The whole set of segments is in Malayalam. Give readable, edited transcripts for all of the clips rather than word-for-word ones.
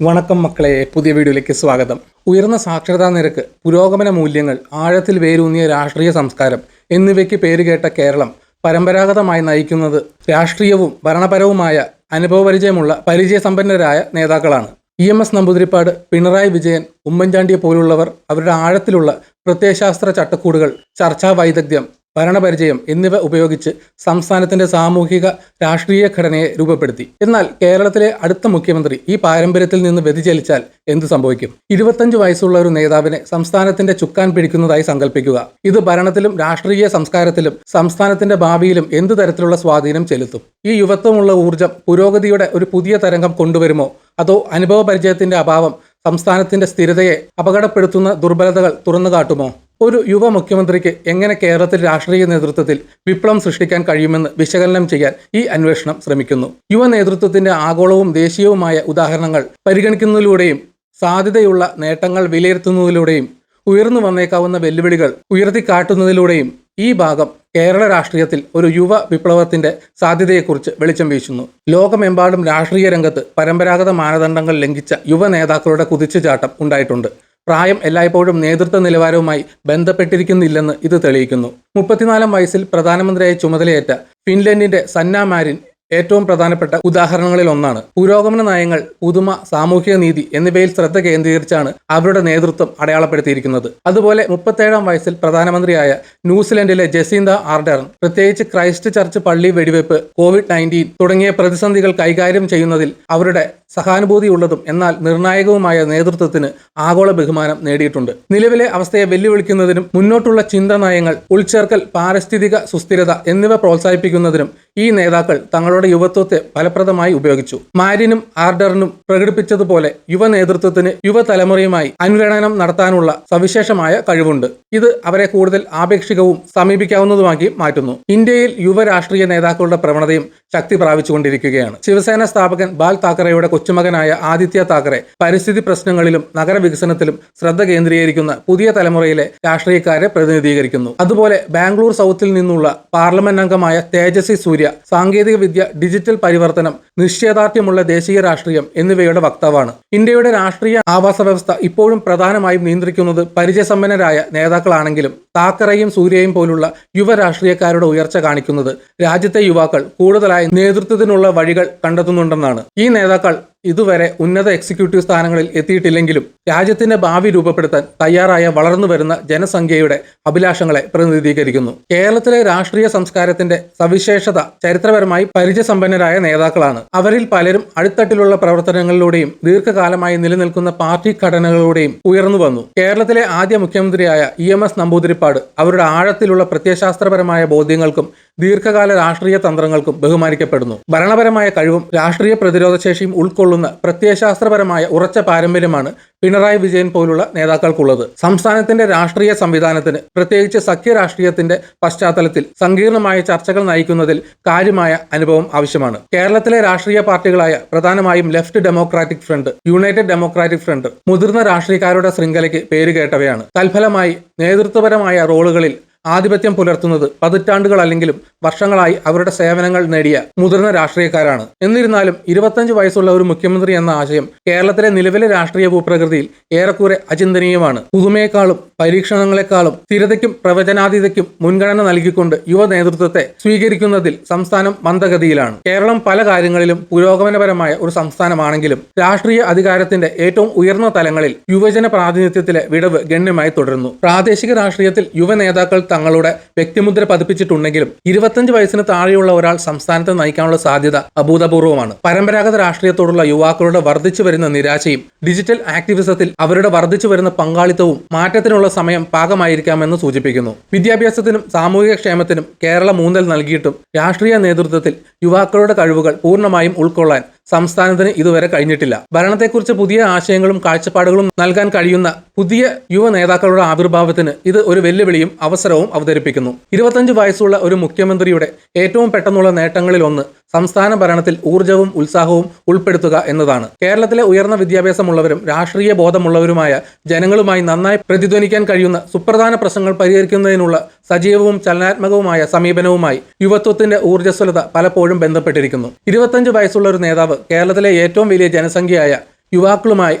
വണക്കം മക്കളെ, പുതിയ വീഡിയോയിലേക്ക് സ്വാഗതം. ഉയർന്ന സാക്ഷരതാ നിരക്ക്, പുരോഗമന മൂല്യങ്ങൾ, ആഴത്തിൽ വേരൂന്നിയ രാഷ്ട്രീയ സംസ്കാരം എന്നിവയ്ക്ക് പേരുകേട്ട കേരളം പരമ്പരാഗതമായി നയിക്കുന്നത് രാഷ്ട്രീയവും ഭരണപരവുമായ അനുഭവപരിചയമുള്ള പരിചയസമ്പന്നരായ നേതാക്കളാണ്. EMS നമ്പൂതിരിപ്പാട്, പിണറായി വിജയൻ, ഉമ്മൻചാണ്ടിയെ പോലുള്ളവർ അവരുടെ ആഴത്തിലുള്ള പ്രത്യയശാസ്ത്ര ചട്ടക്കൂടുകൾ, ചർച്ചാ വൈദഗ്ധ്യം, ഭരണപരിചയം എന്നിവ ഉപയോഗിച്ച് സംസ്ഥാനത്തിന്റെ സാമൂഹിക രാഷ്ട്രീയ ഘടനയെ രൂപപ്പെടുത്തി. എന്നാൽ കേരളത്തിലെ അടുത്ത മുഖ്യമന്ത്രി ഈ പാരമ്പര്യത്തിൽ നിന്ന് വ്യതിചലിച്ചാൽ എന്ത് സംഭവിക്കും? 25 വയസ്സുള്ള ഒരു നേതാവിനെ സംസ്ഥാനത്തിന്റെ ചുക്കാൻ പിടിക്കുന്നതായി സങ്കല്പിക്കുക. ഇത് ഭരണത്തിലും രാഷ്ട്രീയ സംസ്കാരത്തിലും സംസ്ഥാനത്തിന്റെ ഭാവിയിലും എന്ത് തരത്തിലുള്ള സ്വാധീനം ചെലുത്തും? ഈ യുവത്വമുള്ള ഊർജം പുരോഗതിയുടെ ഒരു പുതിയ തരംഗം കൊണ്ടുവരുമോ, അതോ അനുഭവ പരിചയത്തിന്റെ അഭാവം സംസ്ഥാനത്തിന്റെ സ്ഥിരതയെ അപകടപ്പെടുത്തുന്ന ദുർബലതകൾ തുറന്നുകാട്ടുമോ? ഒരു യുവ മുഖ്യമന്ത്രിക്ക് എങ്ങനെ കേരളത്തിൽ രാഷ്ട്രീയ നേതൃത്വത്തിൽ വിപ്ലവം സൃഷ്ടിക്കാൻ കഴിയുമെന്ന് വിശകലനം ചെയ്യാൻ ഈ അന്വേഷണം ശ്രമിക്കുന്നു. യുവ നേതൃത്വത്തിന്റെ ആഗോളവും ദേശീയവുമായ ഉദാഹരണങ്ങൾ പരിഗണിക്കുന്നതിലൂടെയും സാധ്യതയുള്ള നേട്ടങ്ങൾ വിലയിരുത്തുന്നതിലൂടെയും ഉയർന്നു വന്നേക്കാവുന്ന വെല്ലുവിളികൾ ഉയർത്തിക്കാട്ടുന്നതിലൂടെയും ഈ ഭാഗം കേരള രാഷ്ട്രീയത്തിൽ ഒരു യുവ വിപ്ലവത്തിന്റെ സാധ്യതയെക്കുറിച്ച് വെളിച്ചം വീശുന്നു. ലോകമെമ്പാടും രാഷ്ട്രീയ രംഗത്ത് പരമ്പരാഗത മാനദണ്ഡങ്ങൾ ലംഘിച്ച യുവ നേതാക്കളുടെ കുതിച്ചുചാട്ടം ഉണ്ടായിട്ടുണ്ട്. പ്രായം എല്ലായ്പ്പോഴും നേതൃത്വ നിലവാരവുമായി ബന്ധപ്പെട്ടിരിക്കുന്നില്ലെന്ന് ഇത് തെളിയിക്കുന്നു. 34 വയസ്സിൽ പ്രധാനമന്ത്രിയായി ചുമതലയേറ്റ ഫിൻലൻഡിന്റെ സന്ന മാരിൻ ഏറ്റവും പ്രധാനപ്പെട്ട ഉദാഹരണങ്ങളിൽ ഒന്നാണ്. പുരോഗമന നയങ്ങൾ, പുതുമ, സാമൂഹിക നീതി എന്നിവയിൽ ശ്രദ്ധ കേന്ദ്രീകരിച്ചാണ് അവരുടെ നേതൃത്വം അടയാളപ്പെടുത്തിയിരിക്കുന്നത്. അതുപോലെ 37 വയസ്സിൽ പ്രധാനമന്ത്രിയായ ന്യൂസിലൻഡിലെ ജസീന്ത ആർഡേൺ പ്രത്യേകിച്ച് ക്രൈസ്റ്റ് ചർച്ച് പള്ളി വെടിവെപ്പ്, COVID-19 തുടങ്ങിയ പ്രതിസന്ധികൾ കൈകാര്യം ചെയ്യുന്നതിൽ അവരുടെ സഹാനുഭൂതിയുള്ളതും എന്നാൽ നിർണായകവുമായ നേതൃത്വത്തിന് ആഗോള ബഹുമാനം നേടിയിട്ടുണ്ട്. നിലവിലെ അവസ്ഥയെ വെല്ലുവിളിക്കുന്നതിനും മുന്നോട്ടുള്ള ചിന്ത, നയങ്ങൾ, ഉൾച്ചേർക്കൽ, പാരിസ്ഥിതിക സുസ്ഥിരത എന്നിവ പ്രോത്സാഹിപ്പിക്കുന്നതിനും ഈ നേതാക്കൾ തങ്ങളുടെ യുവത്വത്തെ ഫലപ്രദമായി ഉപയോഗിച്ചു. മാരിനും ആർഡറിനും പ്രകടിപ്പിച്ചതുപോലെ യുവ നേതൃത്വത്തിന് യുവതലമുറയുമായി അനുരണനം നടത്താനുള്ള സവിശേഷമായ കഴിവുണ്ട്. ഇത് അവരെ കൂടുതൽ ആപേക്ഷികവും സമീപിക്കാവുന്നതുമാക്കി മാറ്റുന്നു. ഇന്ത്യയിൽ യുവ രാഷ്ട്രീയ നേതാക്കളുടെ പ്രവണതയും ശക്തി പ്രാപിച്ചുകൊണ്ടിരിക്കുകയാണ്. ശിവസേന സ്ഥാപകൻ ബാൽ താക്കറെയുടെ കൊച്ചുമകനായ ആദിത്യ താക്കറെ പരിസ്ഥിതി പ്രശ്നങ്ങളിലും നഗരവികസനത്തിലും ശ്രദ്ധ കേന്ദ്രീകരിക്കുന്ന പുതിയ തലമുറയിലെ രാഷ്ട്രീയക്കാരെ പ്രതിനിധീകരിക്കുന്നു. അതുപോലെ ബാംഗ്ലൂർ സൗത്തിൽ നിന്നുള്ള പാർലമെന്റ് അംഗമായ തേജസ്വി സൂര്യ സാങ്കേതിക വിദ്യ, ഡിജിറ്റൽ പരിവർത്തനം, നിശ്ചയദാർഢ്യമുള്ള ദേശീയ രാഷ്ട്രീയം എന്നിവയുടെ വക്താവാണ്. ഇന്ത്യയുടെ രാഷ്ട്രീയ ആവാസ വ്യവസ്ഥ ഇപ്പോഴും പ്രധാനമായും നിയന്ത്രിക്കുന്നത് പരിചയസമ്പന്നരായ നേതാക്കളാണെങ്കിലും താക്കറയും സൂര്യയും പോലുള്ള യുവ രാഷ്ട്രീയക്കാരുടെ ഉയർച്ച കാണിക്കുന്നത് രാജ്യത്തെ യുവാക്കൾ കൂടുതലായി നേതൃത്വത്തിനുള്ള വഴികൾ കണ്ടെത്തുന്നുണ്ടെന്നാണ്. ഈ നേതാക്കൾ ഇതുവരെ ഉന്നത എക്സിക്യൂട്ടീവ് സ്ഥാനങ്ങളിൽ എത്തിയിട്ടില്ലെങ്കിലും രാജ്യത്തിന്റെ ഭാവി രൂപപ്പെടുത്താൻ തയ്യാറായ വളർന്നു വരുന്ന ജനസംഖ്യയുടെ അഭിലാഷങ്ങളെ പ്രതിനിധീകരിക്കുന്നു. കേരളത്തിലെ രാഷ്ട്രീയ സംസ്കാരത്തിന്റെ സവിശേഷത ചരിത്രപരമായി പരിചയസമ്പന്നരായ നേതാക്കളാണ്. അവരിൽ പലരും അടിത്തട്ടിലുള്ള പ്രവർത്തനങ്ങളിലൂടെയും ദീർഘകാലമായി നിലനിൽക്കുന്ന പാർട്ടി ഘടനകളിലൂടെയും ഉയർന്നു വന്നു. കേരളത്തിലെ ആദ്യ മുഖ്യമന്ത്രിയായ EMS നമ്പൂതിരിപ്പാട് അവരുടെ ആഴത്തിലുള്ള പ്രത്യയശാസ്ത്രപരമായ ബോധ്യങ്ങൾക്കും ദീർഘകാല രാഷ്ട്രീയ തന്ത്രങ്ങൾക്കും ബഹുമാനിക്കപ്പെടുന്നു. ഭരണപരമായ കഴിവും രാഷ്ട്രീയ പ്രതിരോധശേഷിയും ഉൾക്കൊള്ളുന്ന പ്രത്യയശാസ്ത്രപരമായ ഉറച്ച പാരമ്പര്യമാണ് പിണറായി വിജയൻ പോലുള്ള നേതാക്കൾക്കുള്ളത്. സംസ്ഥാനത്തിന്റെ രാഷ്ട്രീയ സംവിധാനത്തിന്, പ്രത്യേകിച്ച് സഖ്യ രാഷ്ട്രീയത്തിന്റെ പശ്ചാത്തലത്തിൽ സങ്കീർണമായ ചർച്ചകൾ നയിക്കുന്നതിൽ കാര്യമായ അനുഭവം ആവശ്യമാണ്. കേരളത്തിലെ രാഷ്ട്രീയ പാർട്ടികളായ പ്രധാനമായും Left Democratic Front, United Democratic Front മുതിർന്ന രാഷ്ട്രീയക്കാരുടെ ശൃംഖലയ്ക്ക് പേരുകേട്ടവയാണ്. തൽഫലമായി നേതൃത്വപരമായ റോളുകളിൽ ആധിപത്യം പുലർത്തുന്നത് പതിറ്റാണ്ടുകൾ അല്ലെങ്കിലും വർഷങ്ങളായി അവരുടെ സേവനങ്ങൾ നേടിയ മുതിർന്ന രാഷ്ട്രീയക്കാരാണ്. എന്നിരുന്നാലും 25 വയസ്സുള്ള ഒരു മുഖ്യമന്ത്രി എന്ന ആശയം കേരളത്തിലെ നിലവിലെ രാഷ്ട്രീയ ഭൂപ്രകൃതിയിൽ ഏറെക്കുറെ അചിന്തനീയമാണ്. പുതുമയെക്കാളും പരീക്ഷണങ്ങളെക്കാളും സ്ഥിരതയ്ക്കും പ്രവചനാതീതയ്ക്കും മുൻഗണന നൽകിക്കൊണ്ട് യുവ നേതൃത്വത്തെ സ്വീകരിക്കുന്നതിൽ സംസ്ഥാനം മന്ദഗതിയിലാണ്. കേരളം പല കാര്യങ്ങളിലും പുരോഗമനപരമായ ഒരു സംസ്ഥാനമാണെങ്കിലും രാഷ്ട്രീയ അധികാരത്തിന്റെ ഏറ്റവും ഉയർന്ന തലങ്ങളിൽ യുവജന പ്രാതിനിധ്യത്തിലെ വിടവ് ഗണ്യമായി തുടരുന്നു. പ്രാദേശിക രാഷ്ട്രീയത്തിൽ യുവ നേതാക്കൾ തങ്ങളുടെ വ്യക്തിമുദ്ര പതിപ്പിച്ചിട്ടുണ്ടെങ്കിലും 25 വയസ്സിന് താഴെയുള്ള ഒരാൾ സംസ്ഥാനത്തെ നയിക്കാനുള്ള സാധ്യത അഭൂതപൂർവമാണ്. പരമ്പരാഗത രാഷ്ട്രീയത്തോടുള്ള യുവാക്കളുടെ വർദ്ധിച്ചു വരുന്ന നിരാശയും ഡിജിറ്റൽ ആക്ടിവിസത്തിൽ അവരുടെ വർദ്ധിച്ചു വരുന്ന പങ്കാളിത്തവും മാറ്റത്തിനുള്ള സമയം പാകമായിരിക്കാമെന്ന് സൂചിപ്പിക്കുന്നു. വിദ്യാഭ്യാസത്തിനും സാമൂഹിക ക്ഷേമത്തിനും കേരളം ഊന്നൽ നൽകിയിട്ടും രാഷ്ട്രീയ നേതൃത്വത്തിൽ യുവാക്കളുടെ കഴിവുകൾ പൂർണ്ണമായും ഉൾക്കൊള്ളാൻ സംസ്ഥാനത്തിന് ഇതുവരെ കഴിഞ്ഞിട്ടില്ല. ഭരണത്തെക്കുറിച്ച് പുതിയ ആശയങ്ങളും കാഴ്ചപ്പാടുകളും നൽകാൻ കഴിയുന്ന പുതിയ യുവ നേതാക്കളുടെ ആവിർഭാവത്തിന് ഇത് ഒരു വെല്ലുവിളിയും അവസരവും അവതരിപ്പിക്കുന്നു. 25 വയസ്സുള്ള ഒരു മുഖ്യമന്ത്രിയുടെ ഏറ്റവും പെട്ടെന്നുള്ള നേട്ടങ്ങളിൽ ഒന്ന് സംസ്ഥാന ഭരണത്തിൽ ഊർജ്ജവും ഉത്സാഹവും ഉൾപ്പെടുത്തുക എന്നതാണ്. കേരളത്തിലെ ഉയർന്ന വിദ്യാഭ്യാസമുള്ളവരും രാഷ്ട്രീയ ബോധമുള്ളവരുമായ ജനങ്ങളുമായി നന്നായി പ്രതിധ്വനിക്കാൻ കഴിയുന്ന സുപ്രധാന പ്രശ്നങ്ങൾ പരിഹരിക്കുന്നതിനുള്ള സജീവവും ചലനാത്മകവുമായ സമീപനവുമായി യുവത്വത്തിന്റെ ഊർജ്ജസ്വലത പലപ്പോഴും ബന്ധപ്പെട്ടിരിക്കുന്നു. 25 വയസ്സുള്ള ഒരു നേതാവ് കേരളത്തിലെ ഏറ്റവും വലിയ ജനസംഖ്യയായ യുവാക്കളുമായി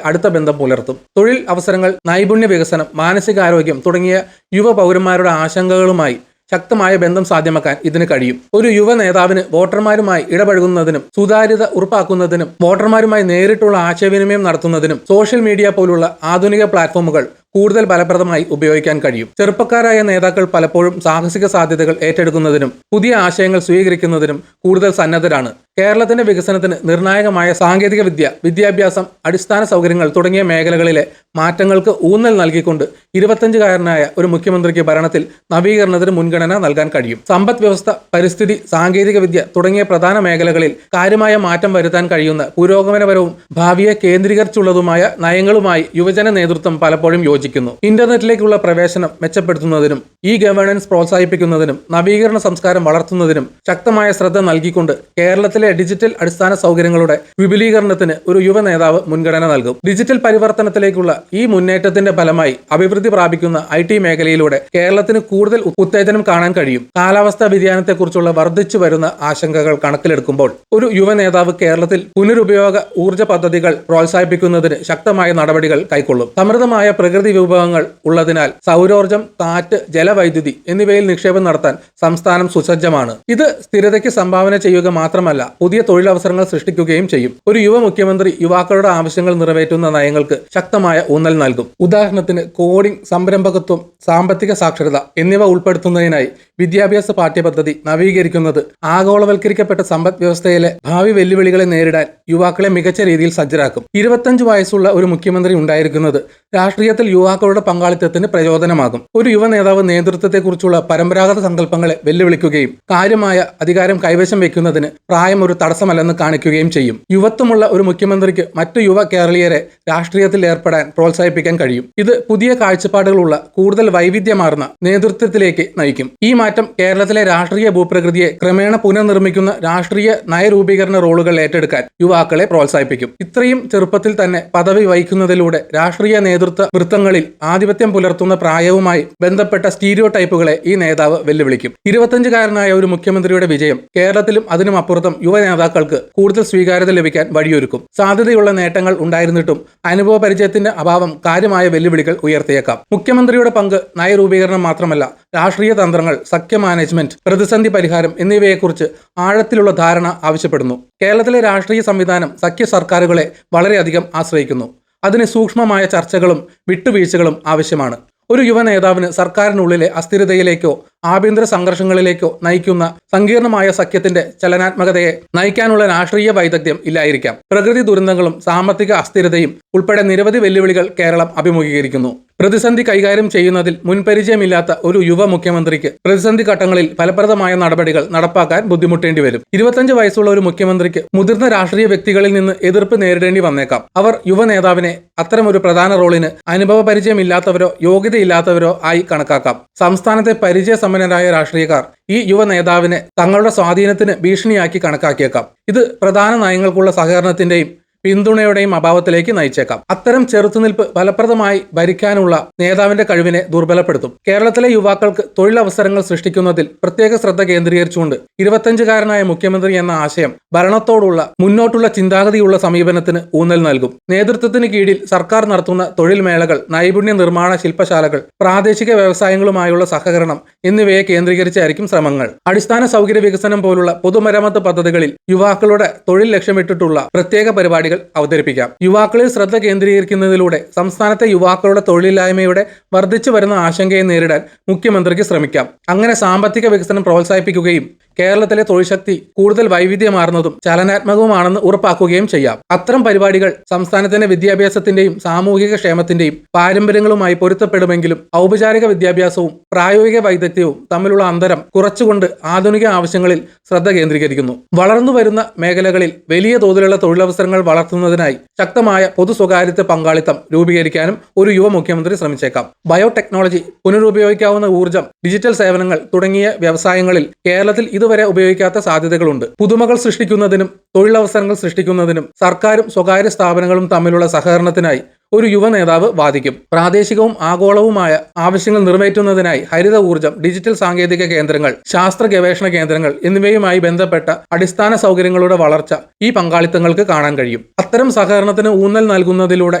അടുത്ത ബന്ധം പുലർത്തും. തൊഴിൽ അവസരങ്ങൾ, നൈപുണ്യ വികസനം, മാനസികാരോഗ്യം തുടങ്ങിയ യുവ പൗരന്മാരുടെ ആശങ്കകളുമായി ശക്തമായ ബന്ധം സാധ്യമാക്കാൻ ഇതിന് കഴിയും. ഒരു യുവ നേതാവിന് വോട്ടർമാരുമായി ഇടപഴകുന്നതിനും സുതാര്യത ഉറപ്പാക്കുന്നതിനും വോട്ടർമാരുമായി നേരിട്ടുള്ള ആശയവിനിമയം നടത്തുന്നതിനും സോഷ്യൽ മീഡിയ പോലുള്ള ആധുനിക പ്ലാറ്റ്ഫോമുകൾ കൂടുതൽ ഫലപ്രദമായി ഉപയോഗിക്കാൻ കഴിയും. ചെറുപ്പക്കാരായ നേതാക്കൾ പലപ്പോഴും സാഹസിക സാധ്യതകൾ ഏറ്റെടുക്കുന്നതിനും പുതിയ ആശയങ്ങൾ സ്വീകരിക്കുന്നതിനും കൂടുതൽ സന്നദ്ധരാണ്. കേരളത്തിന്റെ വികസനത്തിന് നിർണായകമായ സാങ്കേതിക വിദ്യ, വിദ്യാഭ്യാസം, അടിസ്ഥാന സൗകര്യങ്ങൾ തുടങ്ങിയ മേഖലകളിലെ മാറ്റങ്ങൾക്ക് ഊന്നൽ നൽകിക്കൊണ്ട് 25-കാരനായ ഒരു മുഖ്യമന്ത്രിക്ക് ഭരണത്തിൽ നവീകരണത്തിന് മുൻഗണന നൽകാൻ കഴിയും. സമ്പദ് വ്യവസ്ഥ, പരിസ്ഥിതി, സാങ്കേതിക വിദ്യ തുടങ്ങിയ പ്രധാന മേഖലകളിൽ കാര്യമായ മാറ്റം വരുത്താൻ കഴിയുന്ന പുരോഗമനപരവും ഭാവിയെ കേന്ദ്രീകരിച്ചുള്ളതുമായ നയങ്ങളുമായി യുവജന നേതൃത്വം പലപ്പോഴും യോജിക്കുന്നു. ഇന്റർനെറ്റിലേക്കുള്ള പ്രവേശനം മെച്ചപ്പെടുത്തുന്നതിനും ഗവേണൻസ് പ്രോത്സാഹിപ്പിക്കുന്നതിനും നവീകരണ സംസ്കാരം വളർത്തുന്നതിനും ശക്തമായ ശ്രദ്ധ നൽകിക്കൊണ്ട് കേരളത്തിലെ ഡിജിറ്റൽ അടിസ്ഥാന സൗകര്യങ്ങളുടെ വിപുലീകരണത്തിന് ഒരു യുവ നേതാവ് മുൻഗണന നൽകും. ഡിജിറ്റൽ പരിവർത്തനത്തിലേക്കുള്ള ഈ മുന്നേറ്റത്തിന്റെ ഫലമായി അഭിവൃദ്ധി പ്രാപിക്കുന്ന IT മേഖലയിലൂടെ കേരളത്തിന് കൂടുതൽ ഉത്തേജനം കാണാൻ കഴിയും. കാലാവസ്ഥാ വ്യതിയാനത്തെക്കുറിച്ചുള്ള വർദ്ധിച്ചു വരുന്ന ആശങ്കകൾ കണക്കിലെടുക്കുമ്പോൾ ഒരു യുവ നേതാവ് കേരളത്തിൽ പുനരുപയോഗ ഊർജ്ജ പദ്ധതികൾ പ്രോത്സാഹിപ്പിക്കുന്നതിന് ശക്തമായ നടപടികൾ കൈക്കൊള്ളും. സമൃദ്ധമായ പ്രകൃതി വിഭവങ്ങൾ ഉള്ളതിനാൽ സൗരോർജ്ജം, കാറ്റ്, ജലവൈദ്യുതി എന്നിവയിൽ നിക്ഷേപം നടത്താൻ സംസ്ഥാനം സുസജ്ജമാണ്. ഇത് സ്ഥിരതയ്ക്ക് സംഭാവന ചെയ്യുക മാത്രമല്ല, പുതിയ തൊഴിലവസരങ്ങൾ സൃഷ്ടിക്കുകയും ചെയ്യും. ഒരു യുവ മുഖ്യമന്ത്രി യുവാക്കളുടെ ആവശ്യങ്ങൾ നിറവേറ്റുന്ന നയങ്ങൾക്ക് ശക്തമായ ഊന്നൽ നൽകും. ഉദാഹരണത്തിന് കോഡിംഗ്, സംരംഭകത്വം, സാമ്പത്തിക സാക്ഷരത എന്നിവ ഉൾപ്പെടുത്തുന്നതിനായി വിദ്യാഭ്യാസ പാഠ്യപദ്ധതി നവീകരിക്കുന്നത് ആഗോളവൽക്കരിക്കപ്പെട്ട സമ്പദ് വ്യവസ്ഥയിലെ ഭാവി വെല്ലുവിളികളെ നേരിടാൻ യുവാക്കളെ മികച്ച രീതിയിൽ സജ്ജരാക്കും. 25 വയസ്സുള്ള ഒരു മുഖ്യമന്ത്രി ഉണ്ടായിരിക്കുന്നത് രാഷ്ട്രീയത്തിൽ യുവാക്കളുടെ പങ്കാളിത്തത്തിന് പ്രചോദനമാകും. ഒരു യുവ നേതാവ് നേതൃത്വത്തെക്കുറിച്ചുള്ള പരമ്പരാഗത സങ്കല്പങ്ങളെ വെല്ലുവിളിക്കുകയും കാര്യമായ അധികാരം കൈവശം വയ്ക്കുന്നതിന് പ്രായം ഒരു തടസ്സമല്ലെന്ന് കാണിക്കുകയും ചെയ്യും. യുവത്വമുള്ള ഒരു മുഖ്യമന്ത്രിക്ക് മറ്റു യുവ കേരളീയരെ രാഷ്ട്രീയത്തിൽ ഏർപ്പെടാൻ പ്രോത്സാഹിപ്പിക്കാൻ കഴിയും. ഇത് പുതിയ കാഴ്ചപ്പാടുകളുള്ള കൂടുതൽ വൈവിധ്യമാർന്ന നേതൃത്വത്തിലേക്ക് നയിക്കും. ഈ മാറ്റം കേരളത്തിലെ രാഷ്ട്രീയ ഭൂപ്രകൃതിയെ ക്രമേണ പുനർനിർമ്മിക്കുന്ന രാഷ്ട്രീയ നയരൂപീകരണ റോളുകൾ ഏറ്റെടുക്കാൻ യുവാക്കളെ പ്രോത്സാഹിപ്പിക്കും. ഇത്രയും ചെറുപ്പത്തിൽ തന്നെ പദവി വഹിക്കുന്നതിലൂടെ രാഷ്ട്രീയ നേതൃത്വ വൃത്തങ്ങളിൽ ആധിപത്യം പുലർത്തുന്ന പ്രായവുമായി ബന്ധപ്പെട്ട സ്റ്റീരിയോ ടൈപ്പുകളെ ഈ നേതാവ് വെല്ലുവിളിക്കും. 25-കാരനായ ഒരു മുഖ്യമന്ത്രിയുടെ വിജയം കേരളത്തിലും അതിനും അപ്പുറത്തും യുവ നേതാക്കൾക്ക് കൂടുതൽ സ്വീകാര്യത ലഭിക്കാൻ വഴിയൊരുക്കും. സാധ്യതയുള്ള നേട്ടങ്ങൾ ഉണ്ടായിരുന്നിട്ടും അനുഭവ പരിചയത്തിന്റെ അഭാവം കാര്യമായ വെല്ലുവിളികൾ ഉയർത്തിയേക്കാം. മുഖ്യമന്ത്രിയുടെ പങ്ക് നയരൂപീകരണം മാത്രമല്ല, രാഷ്ട്രീയ തന്ത്രങ്ങൾ, സഖ്യ മാനേജ്മെന്റ്, പ്രതിസന്ധി പരിഹാരം എന്നിവയെക്കുറിച്ച് ആഴത്തിലുള്ള ധാരണ ആവശ്യപ്പെടുന്നു. കേരളത്തിലെ രാഷ്ട്രീയ സംവിധാനം സഖ്യ സർക്കാരുകളെ വളരെയധികം ആശ്രയിക്കുന്നു. അതിന് സൂക്ഷ്മമായ ചർച്ചകളും വിട്ടുവീഴ്ചകളും ആവശ്യമാണ്. ഒരു യുവ നേതാവിന് സർക്കാരിനുള്ളിലെ അസ്ഥിരതയിലേക്കോ ആഭ്യന്തര സംഘർഷങ്ങളിലേക്കോ നയിക്കുന്ന സങ്കീർണമായ സഖ്യത്തിന്റെ ചലനാത്മകതയെ നയിക്കാനുള്ള രാഷ്ട്രീയ വൈദഗ്ധ്യം ഇല്ലായിരിക്കാം. പ്രകൃതി ദുരന്തങ്ങളും സാമ്പത്തിക അസ്ഥിരതയും ഉൾപ്പെടെ നിരവധി വെല്ലുവിളികൾ കേരളം അഭിമുഖീകരിക്കുന്നു. പ്രതിസന്ധി കൈകാര്യം ചെയ്യുന്നതിൽ മുൻപരിചയമില്ലാത്ത ഒരു യുവ മുഖ്യമന്ത്രിക്ക് പ്രതിസന്ധി ഘട്ടങ്ങളിൽ ഫലപ്രദമായ നടപടികൾ നടപ്പാക്കാൻ ബുദ്ധിമുട്ടേണ്ടി വരും. 25 വയസ്സുള്ള ഒരു മുഖ്യമന്ത്രിക്ക് മുതിർന്ന രാഷ്ട്രീയ വ്യക്തികളിൽ നിന്ന് എതിർപ്പ് നേരിടേണ്ടി വന്നേക്കാം. അവർ യുവ നേതാവിനെ അത്തരമൊരു പ്രധാന റോളിന് അനുഭവ പരിചയമില്ലാത്തവരോ യോഗ്യതയില്ലാത്തവരോ ആയി കണക്കാക്കാം. സംസ്ഥാനത്തെ പരിചയസമ്പന്നരായ രാഷ്ട്രീയക്കാർ ഈ യുവ നേതാവിനെ തങ്ങളുടെ സ്വാധീനത്തിന് ഭീഷണിയാക്കി കണക്കാക്കിയേക്കാം. ഇത് പ്രധാന നയങ്ങൾക്കുള്ള സഹകരണത്തിന്റെയും പിന്തുണയുടെയും അഭാവത്തിലേക്ക് നയിച്ചേക്കാം. അത്തരം ചെറുത്തുനിൽപ്പ് ഫലപ്രദമായി ഭരിക്കാനുള്ള നേതാവിന്റെ കഴിവിനെ ദുർബലപ്പെടുത്തും. കേരളത്തിലെ യുവാക്കൾക്ക് തൊഴിലവസരങ്ങൾ സൃഷ്ടിക്കുന്നതിൽ പ്രത്യേക ശ്രദ്ധ കേന്ദ്രീകരിച്ചുകൊണ്ട് 25-കാരനായ മുഖ്യമന്ത്രി എന്ന ആശയം ഭരണത്തോടുള്ള മുന്നോട്ടുള്ള ചിന്താഗതിയുള്ള സമീപനത്തിന് ഊന്നൽ നൽകും. നേതൃത്വത്തിന് കീഴിൽ സർക്കാർ നടത്തുന്ന തൊഴിൽ മേളകൾ, നൈപുണ്യ നിർമ്മാണ ശില്പശാലകൾ, പ്രാദേശിക വ്യവസായങ്ങളുമായുള്ള സഹകരണം എന്നിവയെ കേന്ദ്രീകരിച്ചായിരിക്കും ശ്രമങ്ങൾ. അടിസ്ഥാന സൗകര്യ വികസനം പോലുള്ള പൊതുമരാമത്ത് പദ്ധതികളിൽ യുവാക്കളുടെ തൊഴിൽ ലക്ഷ്യമിട്ടിട്ടുള്ള പ്രത്യേക പരിപാടികൾ അവതരിപ്പിക്കാം. യുവാക്കളിൽ ശ്രദ്ധ കേന്ദ്രീകരിക്കുന്നതിലൂടെ സംസ്ഥാനത്തെ യുവാക്കളുടെ തൊഴിലില്ലായ്മയുടെ വർദ്ധിച്ചു വരുന്ന ആശങ്കയെ നേരിടാൻ മുഖ്യമന്ത്രിക്ക് ശ്രമിക്കാം. അങ്ങനെ സാമ്പത്തിക വികസനം പ്രോത്സാഹിപ്പിക്കുകയും കേരളത്തിലെ തൊഴിൽ ശക്തി കൂടുതൽ വൈവിധ്യമാർന്നതും ചലനാത്മകവുമാണെന്ന് ഉറപ്പാക്കുകയും ചെയ്യാം. അത്തരം പരിപാടികൾ സംസ്ഥാനത്തിന്റെ വിദ്യാഭ്യാസത്തിന്റെയും സാമൂഹിക ക്ഷേമത്തിന്റെയും പാരമ്പര്യങ്ങളുമായി പൊരുത്തപ്പെടുമെങ്കിലും ഔപചാരിക വിദ്യാഭ്യാസവും പ്രായോഗിക വൈദഗ്ധ്യവും തമ്മിലുള്ള അന്തരം കുറച്ചുകൊണ്ട് ആധുനിക ആവശ്യങ്ങളിൽ ശ്രദ്ധ കേന്ദ്രീകരിക്കുന്നു. വളർന്നുവരുന്ന മേഖലകളിൽ വലിയ തോതിലുള്ള തൊഴിലവസരങ്ങൾ വളർത്തുന്നതിനായി ശക്തമായ പൊതു സ്വകാര്യത്വ പങ്കാളിത്തം രൂപീകരിക്കാനും ഒരു യുവ മുഖ്യമന്ത്രി ശ്രമിച്ചേക്കാം. ബയോടെക്നോളജി, പുനരുപയോഗിക്കാവുന്ന ഊർജ്ജം, ഡിജിറ്റൽ സേവനങ്ങൾ തുടങ്ങിയ വ്യവസായങ്ങളിൽ കേരളത്തിൽ ഇതുവരെ ഉപയോഗിക്കാത്ത സാധ്യതകളുണ്ട്. പുതുമകൾ സൃഷ്ടിക്കുന്നതിനും തൊഴിലവസരങ്ങൾ സൃഷ്ടിക്കുന്നതിനും സർക്കാരും സ്വകാര്യ സ്ഥാപനങ്ങളും തമ്മിലുള്ള സഹകരണത്തിനായി ഒരു യുവ നേതാവ് വാദിക്കും. പ്രാദേശികവും ആഗോളവുമായ ആവശ്യങ്ങൾ നിറവേറ്റുന്നതിനായി ഹരിത ഊർജ്ജം, ഡിജിറ്റൽ സാങ്കേതിക കേന്ദ്രങ്ങൾ, ശാസ്ത്ര ഗവേഷണ കേന്ദ്രങ്ങൾ എന്നിവയുമായി ബന്ധപ്പെട്ട അടിസ്ഥാന സൗകര്യങ്ങളുടെ വളർച്ച ഈ പങ്കാളിത്തങ്ങൾക്ക് കാണാൻ കഴിയും. അത്തരം സഹകരണത്തിന് ഊന്നൽ നൽകുന്നതിലൂടെ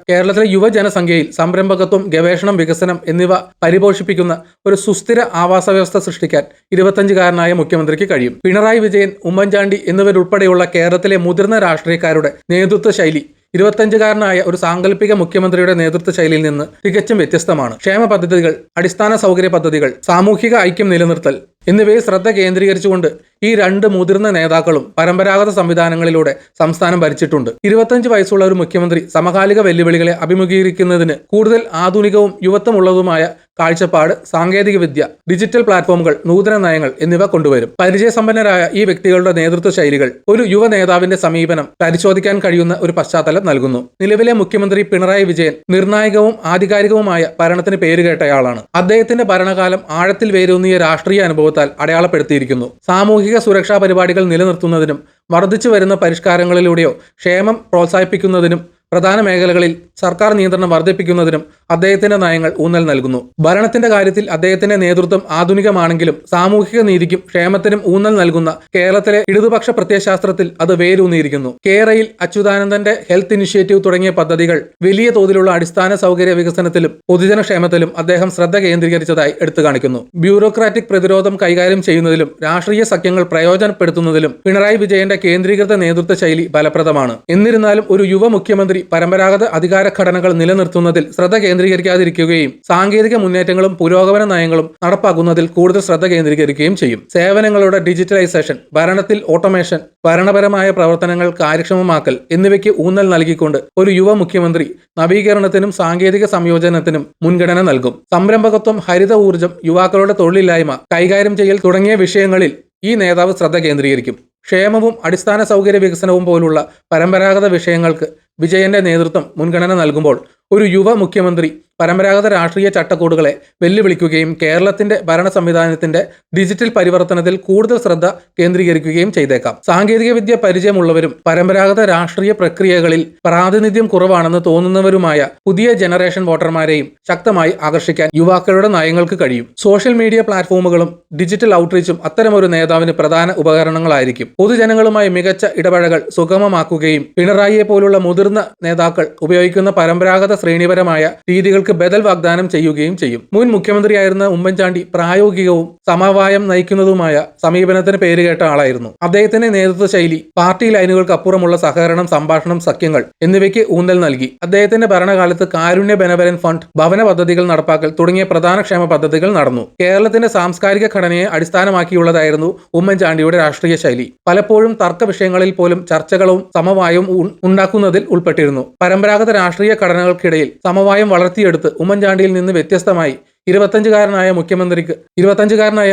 കേരളത്തിലെ യുവജനസംഖ്യയിൽ സംരംഭകത്വം, ഗവേഷണം, വികസനം എന്നിവ പരിപോഷിപ്പിക്കുന്ന ഒരു സുസ്ഥിര ആവാസ വ്യവസ്ഥ സൃഷ്ടിക്കാൻ 25-കാരനായ മുഖ്യമന്ത്രിക്ക് കഴിയും. പിണറായി വിജയൻ, ഉമ്മൻചാണ്ടി എന്നിവരുൾപ്പെടെയുള്ള കേരളത്തിലെ മുതിർന്ന രാഷ്ട്രീയക്കാരുടെ നേതൃത്വ ശൈലി 25-കാരനായ ഒരു സാങ്കല്പിക മുഖ്യമന്ത്രിയുടെ നേതൃത്വ ശൈലിയിൽ നിന്ന് തികച്ചും വ്യത്യസ്തമാണ്. ക്ഷേമ പദ്ധതികൾ, അടിസ്ഥാന സൗകര്യ പദ്ധതികൾ, സാമൂഹിക ഐക്യം നിലനിർത്തൽ എന്നിവയിൽ ശ്രദ്ധ കേന്ദ്രീകരിച്ചുകൊണ്ട് ഈ രണ്ട് മുതിർന്ന നേതാക്കളും പരമ്പരാഗത സംവിധാനങ്ങളിലൂടെ സംസ്ഥാനം ഭരിച്ചിട്ടുണ്ട്. 25 വയസ്സുള്ള ഒരു മുഖ്യമന്ത്രി സമകാലിക വെല്ലുവിളികളെ അഭിമുഖീകരിക്കുന്നതിന് കൂടുതൽ ആധുനികവും യുവത്വമുള്ളതുമായ കാഴ്ചപ്പാട്, സാങ്കേതികവിദ്യ, ഡിജിറ്റൽ പ്ലാറ്റ്ഫോമുകൾ, നൂതന നയങ്ങൾ എന്നിവ കൊണ്ടുവരും. പരിചയസമ്പന്നരായ ഈ വ്യക്തികളുടെ നേതൃത്വ ശൈലികൾ ഒരു യുവ നേതാവിന്റെ സമീപനം പരിശോധിക്കാൻ കഴിയുന്ന ഒരു പശ്ചാത്തലം നൽകുന്നു. നിലവിലെ മുഖ്യമന്ത്രി പിണറായി വിജയൻ നിർണായകവും ആധികാരികവുമായ ഭരണത്തിന് പേരുകേട്ടയാളാണ്. അദ്ദേഹത്തിന്റെ ഭരണകാലം ആഴത്തിൽ വേരൂന്നിയ രാഷ്ട്രീയ അനുഭവത്താൽ അടയാളപ്പെടുത്തിയിരിക്കുന്നു. സാമൂഹിക സുരക്ഷാ പരിപാടികൾ നിലനിർത്തുന്നതിനും വർദ്ധിച്ചു വരുന്ന പരിഷ്കാരങ്ങളിലൂടെയോ ക്ഷേമം പ്രോത്സാഹിപ്പിക്കുന്നതിനും പ്രധാന മേഖലകളിൽ സർക്കാർ നിയന്ത്രണം വർദ്ധിപ്പിക്കുന്നതിനും അദ്ദേഹത്തിന്റെ നയങ്ങൾ ഊന്നൽ നൽകുന്നു. ഭരണത്തിന്റെ കാര്യത്തിൽ അദ്ദേഹത്തിന്റെ നേതൃത്വം ആധുനികമാണെങ്കിലും സാമൂഹിക നീതിക്കും ക്ഷേമത്തിനും ഊന്നൽ നൽകുന്ന കേരളത്തിലെ ഇടതുപക്ഷ പ്രത്യയശാസ്ത്രത്തിൽ അത് വേരൂന്നിയിരിക്കുന്നു. കേരയിൽ അച്യുതാനന്ദന്റെ ഹെൽത്ത് ഇനിഷ്യേറ്റീവ് തുടങ്ങിയ പദ്ധതികൾ വലിയ തോതിലുള്ള അടിസ്ഥാന സൗകര്യ വികസനത്തിലും പൊതുജനക്ഷേമത്തിലും അദ്ദേഹം ശ്രദ്ധ കേന്ദ്രീകരിച്ചതായി എടുത്തു കാണിക്കുന്നു. ബ്യൂറോക്രാറ്റിക് പ്രതിരോധം കൈകാര്യം ചെയ്യുന്നതിലും രാഷ്ട്രീയ സഖ്യങ്ങൾ പ്രയോജനപ്പെടുത്തുന്നതിലും പിണറായി വിജയന്റെ കേന്ദ്രീകൃത നേതൃത്വ ശൈലി ഫലപ്രദമാണ്. എന്നിരുന്നാലും ഒരു യുവ മുഖ്യമന്ത്രി പരമ്പരാഗത അധികാര ഘടനകൾ നിലനിർത്തുന്നതിൽ ശ്രദ്ധ കേന്ദ്രീകരിക്കാതിരിക്കുകയും സാങ്കേതിക മുന്നേറ്റങ്ങളും പുരോഗമന നയങ്ങളും നടപ്പാക്കുന്നതിൽ കൂടുതൽ ശ്രദ്ധ കേന്ദ്രീകരിക്കുകയും ചെയ്യും. സേവനങ്ങളുടെ ഡിജിറ്റലൈസേഷൻ, ഭരണത്തിൽ ഓട്ടോമേഷൻ, ഭരണപരമായ പ്രവർത്തനങ്ങൾ കാര്യക്ഷമമാക്കൽ എന്നിവയ്ക്ക് ഊന്നൽ നൽകിക്കൊണ്ട് ഒരു യുവ മുഖ്യമന്ത്രി നവീകരണത്തിനും സാങ്കേതിക സംയോജനത്തിനും മുൻഗണന നൽകും. സംരംഭകത്വം, ഹരിത ഊർജ്ജം, യുവാക്കളുടെ തൊഴിലില്ലായ്മ കൈകാര്യം ചെയ്യൽ തുടങ്ങിയ വിഷയങ്ങളിൽ ഈ നേതാവ് ശ്രദ്ധ കേന്ദ്രീകരിക്കും. ക്ഷേമവും അടിസ്ഥാന സൗകര്യ വികസനവും പോലുള്ള പരമ്പരാഗത വിഷയങ്ങൾക്ക് വിജയന്റെ നേതൃത്വം മുൻഗണന നൽകുമ്പോൾ ഒരു യുവ മുഖ്യമന്ത്രി പരമ്പരാഗത രാഷ്ട്രീയ ചട്ടക്കൂടുകളെ വെല്ലുവിളിക്കുകയും കേരളത്തിന്റെ ഭരണ സംവിധാനത്തിന്റെ ഡിജിറ്റൽ പരിവർത്തനത്തിൽ കൂടുതൽ ശ്രദ്ധ കേന്ദ്രീകരിക്കുകയും ചെയ്തേക്കാം. സാങ്കേതികവിദ്യ പരിചയമുള്ളവരും പരമ്പരാഗത രാഷ്ട്രീയ പ്രക്രിയകളിൽ പ്രാതിനിധ്യം കുറവാണെന്ന് തോന്നുന്നവരുമായ പുതിയ ജനറേഷൻ വോട്ടർമാരെയും ശക്തമായി ആകർഷിക്കാൻ യുവാക്കളുടെ നയങ്ങൾക്ക് കഴിയും. സോഷ്യൽ മീഡിയ പ്ലാറ്റ്ഫോമുകളും ഡിജിറ്റൽ ഔട്ട്റീച്ചും അത്തരമൊരു നേതാവിന് പ്രധാന ഉപകരണങ്ങളായിരിക്കും. പൊതുജനങ്ങളുമായി മികച്ച ഇടപഴകൽ സുഗമമാക്കുകയും പിണറായിയെ പോലുള്ള മുതിർന്ന നേതാക്കൾ ഉപയോഗിക്കുന്ന പരമ്പരാഗത ശ്രേണിപരമായ രീതികൾക്ക് ബദൽ വാഗ്ദാനം ചെയ്യുകയും ചെയ്യും. മുൻ മുഖ്യമന്ത്രിയായിരുന്ന ഉമ്മൻചാണ്ടി പ്രായോഗികവും സമവായം നയിക്കുന്നതുമായ സമീപനത്തിന് പേരുകേട്ട ആളായിരുന്നു. അദ്ദേഹത്തിന്റെ നേതൃത്വ ശൈലി പാർട്ടി ലൈനുകൾക്ക് അപ്പുറമുള്ള സഹകരണം, സംഭാഷണം, സഖ്യങ്ങൾ എന്നിവയ്ക്ക് ഊന്നൽ നൽകി. അദ്ദേഹത്തിന്റെ ഭരണകാലത്ത് കാരുണ്യ ബെനവലൻ ഫണ്ട്, ഭവന പദ്ധതികൾ നടപ്പാക്കൽ തുടങ്ങിയ പ്രധാന ക്ഷേമ പദ്ധതികൾ നടന്നു. കേരളത്തിന്റെ സാംസ്കാരിക ഘടനയെ അടിസ്ഥാനമാക്കിയുള്ളതായിരുന്നു ഉമ്മൻചാണ്ടിയുടെ രാഷ്ട്രീയ ശൈലി. പലപ്പോഴും തർക്ക വിഷയങ്ങളിൽ പോലും ചർച്ചകളും സമവായവും ഉണ്ടാക്കുന്നതിൽ ഉൾപ്പെട്ടിരുന്നു. പരമ്പരാഗത രാഷ്ട്രീയ ഘടനകൾക്കിടയിൽ സമവായം വളർത്തിയെടുത്ത് ഉമ്മൻചാണ്ടിയിൽ നിന്ന് വ്യത്യസ്തമായി 25-കാരനായ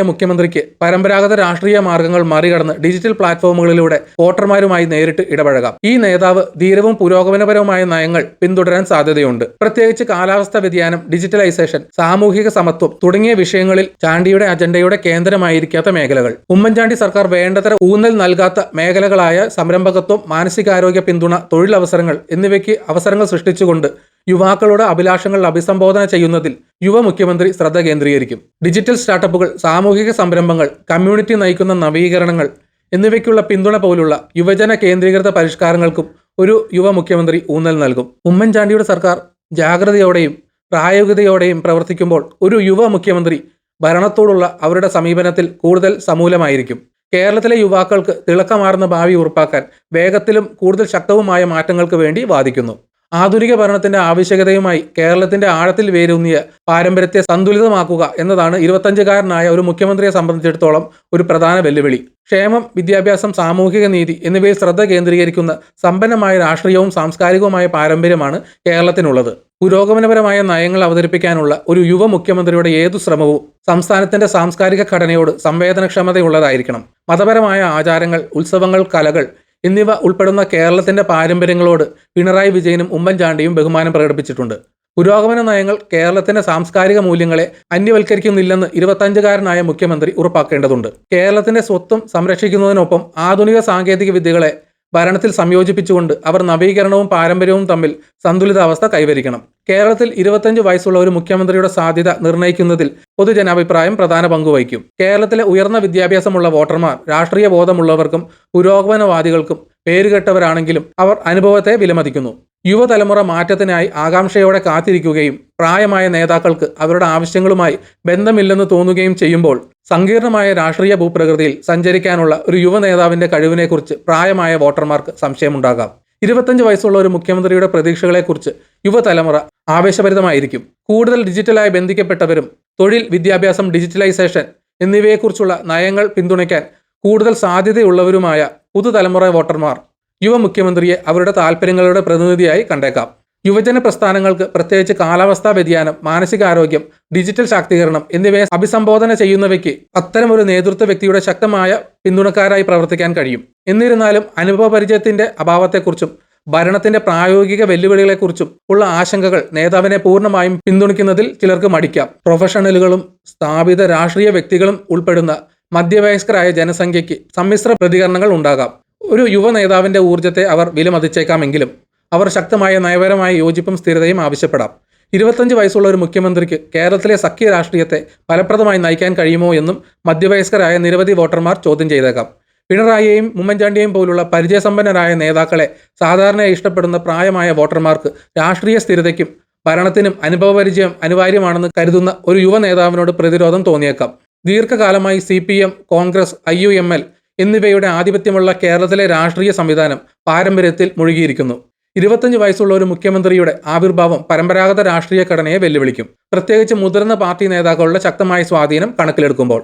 മുഖ്യമന്ത്രിക്ക് പരമ്പരാഗത രാഷ്ട്രീയ മാർഗങ്ങൾ മറികടന്ന് ഡിജിറ്റൽ പ്ലാറ്റ്ഫോമുകളിലൂടെ വോട്ടർമാരുമായി നേരിട്ട് ഇടപഴകാം. ഈ നേതാവ് ധീരവും പുരോഗമനപരവുമായ നയങ്ങൾ പിന്തുടരാൻ സാധ്യതയുണ്ട്. പ്രത്യേകിച്ച് കാലാവസ്ഥാ വ്യതിയാനം, ഡിജിറ്റലൈസേഷൻ, സാമൂഹിക സമത്വം തുടങ്ങിയ വിഷയങ്ങളിൽ ചാണ്ടിയുടെ അജണ്ടയുടെ കേന്ദ്രമായിരിക്കാത്ത മേഖലകൾ. ഉമ്മൻചാണ്ടി സർക്കാർ വേണ്ടത്ര ഊന്നൽ നൽകാത്ത മേഖലകളായ സംരംഭകത്വം, മാനസികാരോഗ്യ പിന്തുണ, തൊഴിലവസരങ്ങൾ എന്നിവയ്ക്ക് അവസരങ്ങൾ സൃഷ്ടിച്ചുകൊണ്ട് യുവാക്കളുടെ അഭിലാഷങ്ങൾ അഭിസംബോധന ചെയ്യുന്നതിൽ യുവ മുഖ്യമന്ത്രി ശ്രദ്ധ കേന്ദ്രീകരിക്കും. ഡിജിറ്റൽ സ്റ്റാർട്ടപ്പുകൾ, സാമൂഹിക സംരംഭങ്ങൾ, കമ്മ്യൂണിറ്റി നയിക്കുന്ന നവീകരണങ്ങൾ എന്നിവയ്ക്കുള്ള പിന്തുണ പോലുള്ള യുവജന കേന്ദ്രീകൃത പരിഷ്കാരങ്ങൾക്കും ഒരു യുവ മുഖ്യമന്ത്രി ഊന്നൽ നൽകും. ഉമ്മൻചാണ്ടിയുടെ സർക്കാർ ജാഗ്രതയോടെയും പ്രായോഗികതയോടെയും പ്രവർത്തിക്കുമ്പോൾ ഒരു യുവ മുഖ്യമന്ത്രി ഭരണത്തോടുള്ള അവരുടെ സമീപനത്തിൽ കൂടുതൽ സമൂലമായിരിക്കും. കേരളത്തിലെ യുവാക്കൾക്ക് തിളക്കമാർന്ന ഭാവി ഉറപ്പാക്കാൻ വേഗത്തിലും കൂടുതൽ ശക്തവുമായ മാറ്റങ്ങൾക്ക് വേണ്ടി വാദിക്കുന്നു. ആധുനിക ഭരണത്തിന്റെ ആവശ്യകതയുമായി കേരളത്തിന്റെ ആഴത്തിൽ വേരൂന്നിയ പാരമ്പര്യത്തെ സന്തുലിതമാക്കുക എന്നതാണ് 25-കാരനായ ഒരു മുഖ്യമന്ത്രിയെ സംബന്ധിച്ചിടത്തോളം ഒരു പ്രധാന വെല്ലുവിളി. ക്ഷേമം, വിദ്യാഭ്യാസം, സാമൂഹിക നീതി എന്നിവയിൽ ശ്രദ്ധ കേന്ദ്രീകരിക്കുന്ന സമ്പന്നമായ രാഷ്ട്രീയവും സാംസ്കാരികവുമായ പാരമ്പര്യമാണ് കേരളത്തിനുള്ളത്. പുരോഗമനപരമായ നയങ്ങൾ അവതരിപ്പിക്കാനുള്ള ഒരു യുവ മുഖ്യമന്ത്രിയുടെ ഏതു ശ്രമവും സംസ്ഥാനത്തിന്റെ സാംസ്കാരിക ഘടനയോട് സംവേദനക്ഷമതയുള്ളതായിരിക്കണം. മതപരമായ ആചാരങ്ങൾ, ഉത്സവങ്ങൾ, കലകൾ എന്നിവ ഉൾപ്പെടുന്ന കേരളത്തിന്റെ പാരമ്പര്യങ്ങളോട് പിണറായി വിജയനും ഉമ്മൻചാണ്ടിയും ബഹുമാനം പ്രകടിപ്പിച്ചിട്ടുണ്ട്. പുരോഗമന നയങ്ങൾ കേരളത്തിന്റെ സാംസ്കാരിക മൂല്യങ്ങളെ അന്യവൽക്കരിക്കുന്നില്ലെന്ന് 25-കാരനായ മുഖ്യമന്ത്രി ഉറപ്പാക്കേണ്ടതുണ്ട്. കേരളത്തിന്റെ സ്വത്വം സംരക്ഷിക്കുന്നതിനൊപ്പം ആധുനിക സാങ്കേതിക വിദ്യകളെ ഭരണത്തിൽ സംയോജിപ്പിച്ചുകൊണ്ട് അവർ നവീകരണവും പാരമ്പര്യവും തമ്മിൽ സന്തുലിതാവസ്ഥ കൈവരിക്കണം. കേരളത്തിൽ 25 വയസ്സുള്ള ഒരു മുഖ്യമന്ത്രിയുടെ സാധ്യത നിർണ്ണയിക്കുന്നതിൽ പൊതുജനാഭിപ്രായം പ്രധാന പങ്കുവഹിക്കും. കേരളത്തിലെ ഉയർന്ന വിദ്യാഭ്യാസമുള്ള വോട്ടർമാർ രാഷ്ട്രീയ ബോധമുള്ളവർക്കും പുരോഗമനവാദികൾക്കും പേരുകെട്ടവരാണെങ്കിലും അവർ അനുഭവത്തെ വിലമതിക്കുന്നു. യുവതലമുറ മാറ്റത്തിനായി ആകാംക്ഷയോടെ കാത്തിരിക്കുകയും പ്രായമായ നേതാക്കൾക്ക് അവരുടെ ആവശ്യങ്ങളുമായി ബന്ധമില്ലെന്ന് തോന്നുകയും ചെയ്യുമ്പോൾ സങ്കീർണമായ രാഷ്ട്രീയ ഭൂപ്രകൃതിയിൽ സഞ്ചരിക്കാനുള്ള ഒരു യുവ നേതാവിന്റെ കഴിവിനെക്കുറിച്ച് പ്രായമായ വോട്ടർമാർക്ക് സംശയമുണ്ടാകാം. 25 വയസ്സുള്ള ഒരു മുഖ്യമന്ത്രിയുടെ പ്രതീക്ഷകളെക്കുറിച്ച് യുവതലമുറ ആവേശഭരിതമായിരിക്കും. കൂടുതൽ ഡിജിറ്റലായി ബന്ധിക്കപ്പെട്ടവരും തൊഴിൽ, വിദ്യാഭ്യാസം, ഡിജിറ്റലൈസേഷൻ എന്നിവയെക്കുറിച്ചുള്ള നയങ്ങൾ പിന്തുണയ്ക്കാൻ കൂടുതൽ സാധ്യതയുള്ളവരുമായ പുതുതലമുറ വോട്ടർമാർ യുവ മുഖ്യമന്ത്രിയെ അവരുടെ താൽപ്പര്യങ്ങളുടെ പ്രതിനിധിയായി കണ്ടേക്കാം. യുവജന പ്രസ്ഥാനങ്ങൾക്ക് പ്രത്യേകിച്ച് കാലാവസ്ഥാ വ്യതിയാനം, മാനസികാരോഗ്യം, ഡിജിറ്റൽ ശാക്തീകരണം എന്നിവയെ അഭിസംബോധന ചെയ്യുന്നവയ്ക്ക് അത്തരമൊരു നേതൃത്വ വ്യക്തിയുടെ ശക്തമായ പിന്തുണക്കാരായി പ്രവർത്തിക്കാൻ കഴിയും. എന്നിരുന്നാലും അനുഭവപരിചയത്തിന്റെ അഭാവത്തെക്കുറിച്ചും ഭരണത്തിന്റെ പ്രായോഗിക വെല്ലുവിളികളെക്കുറിച്ചും ഉള്ള ആശങ്കകൾ നേതാവിനെ പൂർണ്ണമായും പിന്തുണയ്ക്കുന്നതിൽ ചിലർക്ക് മടിക്കാം. പ്രൊഫഷണലുകളും സ്ഥാപിത രാഷ്ട്രീയ വ്യക്തികളും ഉൾപ്പെടുന്ന മധ്യവയസ്കരായ ജനസംഖ്യയ്ക്ക് സമ്മിശ്ര പ്രതികരണങ്ങൾ ഉണ്ടാകാം. ഒരു യുവ നേതാവിന്റെ ഊർജ്ജത്തെ അവർ വിലമതിച്ചേക്കാമെങ്കിലും അവർ ശക്തമായ നയപരമായ യോജിപ്പും സ്ഥിരതയും ആവശ്യപ്പെടാം. 25 വയസ്സുള്ള ഒരു മുഖ്യമന്ത്രിക്ക് കേരളത്തിലെ സഖ്യ രാഷ്ട്രീയത്തെ ഫലപ്രദമായി നയിക്കാൻ കഴിയുമോ എന്നും മധ്യവയസ്കരായ നിരവധി വോട്ടർമാർ ചോദ്യം ചെയ്തേക്കാം. പിണറായിയെയും ഉമ്മൻചാണ്ടിയെയും പോലുള്ള പരിചയസമ്പന്നരായ നേതാക്കളെ സാധാരണയായി ഇഷ്ടപ്പെടുന്ന പ്രായമായ വോട്ടർമാർക്ക് രാഷ്ട്രീയ സ്ഥിരതയ്ക്കും ഭരണത്തിനും അനുഭവപരിചയം അനിവാര്യമാണെന്ന് കരുതുന്ന ഒരു യുവ നേതാവിനോട് പ്രതിരോധം തോന്നിയേക്കാം. ദീർഘകാലമായി CPM, കോൺഗ്രസ്, IUML എന്നിവയുടെ ആധിപത്യമുള്ള കേരളത്തിലെ രാഷ്ട്രീയ സംവിധാനം പാരമ്പര്യത്തിൽ മുഴുകിയിരിക്കുന്നു. 25 വയസ്സുള്ള ഒരു മുഖ്യമന്ത്രിയുടെ ആവിർഭാവം പരമ്പരാഗത രാഷ്ട്രീയ ഘടനയെ വെല്ലുവിളിക്കും, പ്രത്യേകിച്ച് മുതിർന്ന പാർട്ടി നേതാക്കളുടെ ശക്തമായ സ്വാധീനം കണക്കിലെടുക്കുമ്പോൾ.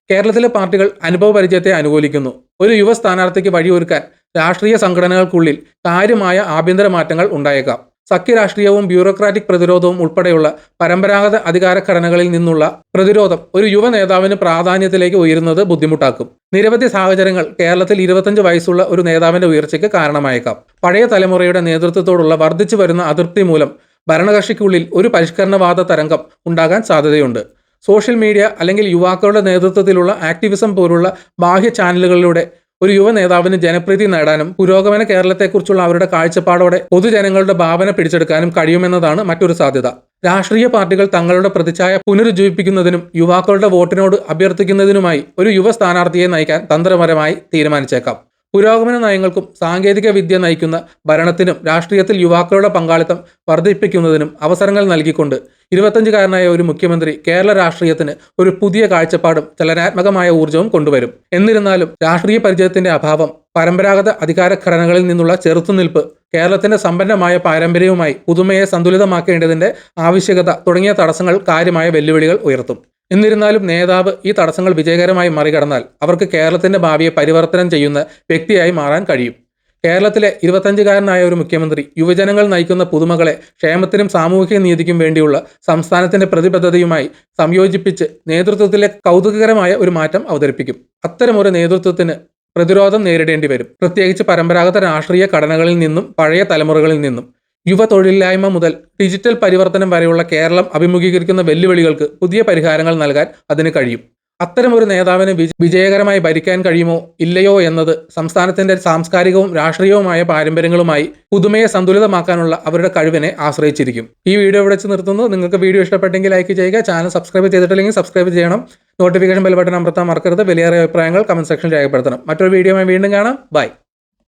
കേരളത്തിലെ പാർട്ടികൾ അനുഭവപരിചയത്തെ അനുകൂലിക്കുന്നു. ഒരു യുവ സ്ഥാനാർത്ഥിക്ക് വഴിയൊരുക്കാൻ രാഷ്ട്രീയ സംഘടനകൾക്കുള്ളിൽ കാര്യമായ ആഭ്യന്തര മാറ്റങ്ങൾ ഉണ്ടായേക്കാം. സഖ്യരാഷ്ട്രീയവും ബ്യൂറോക്രാറ്റിക് പ്രതിരോധവും ഉൾപ്പെടെയുള്ള പരമ്പരാഗത അധികാര ഘടനകളിൽ നിന്നുള്ള പ്രതിരോധം ഒരു യുവ നേതാവിന് പ്രാധാന്യത്തിലേക്ക് ഉയരുന്നത് ബുദ്ധിമുട്ടാക്കും. നിരവധി സാഹചര്യങ്ങൾ കേരളത്തിൽ 25 വയസ്സുള്ള ഒരു നേതാവിന്റെ ഉയർച്ചയ്ക്ക് കാരണമായേക്കാം. പഴയ തലമുറയുടെ നേതൃത്വത്തോടുള്ള വർദ്ധിച്ചു വരുന്ന അതൃപ്തി മൂലം ഭരണകക്ഷിക്കുള്ളിൽ ഒരു പരിഷ്കരണവാദ തരംഗം ഉണ്ടാകാൻ സാധ്യതയുണ്ട്. സോഷ്യൽ മീഡിയ അല്ലെങ്കിൽ യുവാക്കളുടെ നേതൃത്വത്തിലുള്ള ആക്ടിവിസം പോലുള്ള ബാഹ്യ ചാനലുകളിലൂടെ ഒരു യുവ നേതാവിന് ജനപ്രീതി നേടാനും പുരോഗമന കേരളത്തെക്കുറിച്ചുള്ള അവരുടെ കാഴ്ചപ്പാടോടെ പൊതുജനങ്ങളുടെ ഭാവന പിടിച്ചെടുക്കാനും കഴിയുമെന്നതാണ് മറ്റൊരു സാധ്യത. രാഷ്ട്രീയ പാർട്ടികൾ തങ്ങളുടെ പ്രതിച്ഛായ പുനരുജ്ജീവിപ്പിക്കുന്നതിനും യുവാക്കളുടെ വോട്ടിനോട് അഭ്യർത്ഥിക്കുന്നതിനുമായി ഒരു യുവ സ്ഥാനാർത്ഥിയെ നയിക്കാൻ തന്ത്രപരമായി തീരുമാനിച്ചേക്കാം. പുരോഗമന നയങ്ങൾക്കും സാങ്കേതിക വിദ്യ നയിക്കുന്ന ഭരണത്തിനും രാഷ്ട്രീയത്തിൽ യുവാക്കളുടെ പങ്കാളിത്തം വർദ്ധിപ്പിക്കുന്നതിനും അവസരങ്ങൾ നൽകിക്കൊണ്ട് 25-കാരനായ ഒരു മുഖ്യമന്ത്രി കേരള രാഷ്ട്രീയത്തിന് ഒരു പുതിയ കാഴ്ചപ്പാടും ചലനാത്മകമായ ഊർജ്ജവും കൊണ്ടുവരും. എന്നിരുന്നാലും രാഷ്ട്രീയ പരിചയത്തിന്റെ അഭാവം, പരമ്പരാഗത അധികാര ഘടനകളിൽ നിന്നുള്ള ചെറുത്തുനിൽപ്പ്, കേരളത്തിന്റെ സമ്പന്നമായ പാരമ്പര്യവുമായി പുതുമയെ സന്തുലിതമാക്കേണ്ടതിന്റെ ആവശ്യകത തുടങ്ങിയ തടസ്സങ്ങൾ കാര്യമായ വെല്ലുവിളികൾ ഉയർത്തും. എന്നിരുന്നാലും നേതാവ് ഈ തടസ്സങ്ങൾ വിജയകരമായി മറികടന്നാൽ അവർക്ക് കേരളത്തിന്റെ ഭാവിയെ പരിവർത്തനം ചെയ്യുന്ന വ്യക്തിയായി മാറാൻ കഴിയും. കേരളത്തിലെ 25-കാരനായ ഒരു മുഖ്യമന്ത്രി യുവജനങ്ങൾ നയിക്കുന്ന പുതുമകളെ ക്ഷേമത്തിനും സാമൂഹിക നീതിക്കും വേണ്ടിയുള്ള സംസ്ഥാനത്തിന്റെ പ്രതിബദ്ധതയുമായി സംയോജിപ്പിച്ച് നേതൃത്വത്തിലെ കൗതുകകരമായ ഒരു മാറ്റം അവതരിപ്പിക്കും. അത്തരമൊരു നേതൃത്വത്തിന് പ്രതിരോധം നേരിടേണ്ടി വരും, പ്രത്യേകിച്ച് പരമ്പരാഗത രാഷ്ട്രീയ ഘടനകളിൽ നിന്നും പഴയ തലമുറകളിൽ നിന്നും. യുവ തൊഴിലില്ലായ്മ മുതൽ ഡിജിറ്റൽ പരിവർത്തനം വരെയുള്ള കേരളം അഭിമുഖീകരിക്കുന്ന വെല്ലുവിളികൾക്ക് പുതിയ പരിഹാരങ്ങൾ നൽകാൻ അതിന് കഴിയും. അത്തരമൊരു നേതാവിന് വിജയകരമായി ഭരിക്കാൻ കഴിയുമോ ഇല്ലയോ എന്നത് സംസ്ഥാനത്തിന്റെ സാംസ്കാരികവും രാഷ്ട്രീയവുമായ പാരമ്പര്യങ്ങളുമായി പുതുമയെ സന്തുലിതമാക്കാനുള്ള അവരുടെ കഴിവിനെ ആശ്രയിച്ചിരിക്കും. ഈ വീഡിയോ ഇവിടെ വെച്ച് നിർത്തുന്നു. നിങ്ങൾക്ക് വീഡിയോ ഇഷ്ടപ്പെട്ടെങ്കിൽ ലൈക്ക് ചെയ്യുക. ചാനൽ സബ്സ്ക്രൈബ് ചെയ്തിട്ടില്ലെങ്കിൽ സബ്സ്ക്രൈബ് ചെയ്യണം. നോട്ടിഫിക്കേഷൻ ബെൽ ബട്ടൺ അമർത്താൻ മറക്കരുത്. വിലയേറിയ അഭിപ്രായങ്ങൾ കമന്റ് സെക്ഷനിൽ രേഖപ്പെടുത്തണം. മറ്റൊരു വീഡിയോയുമായി വീണ്ടും കാണാം. ബൈ.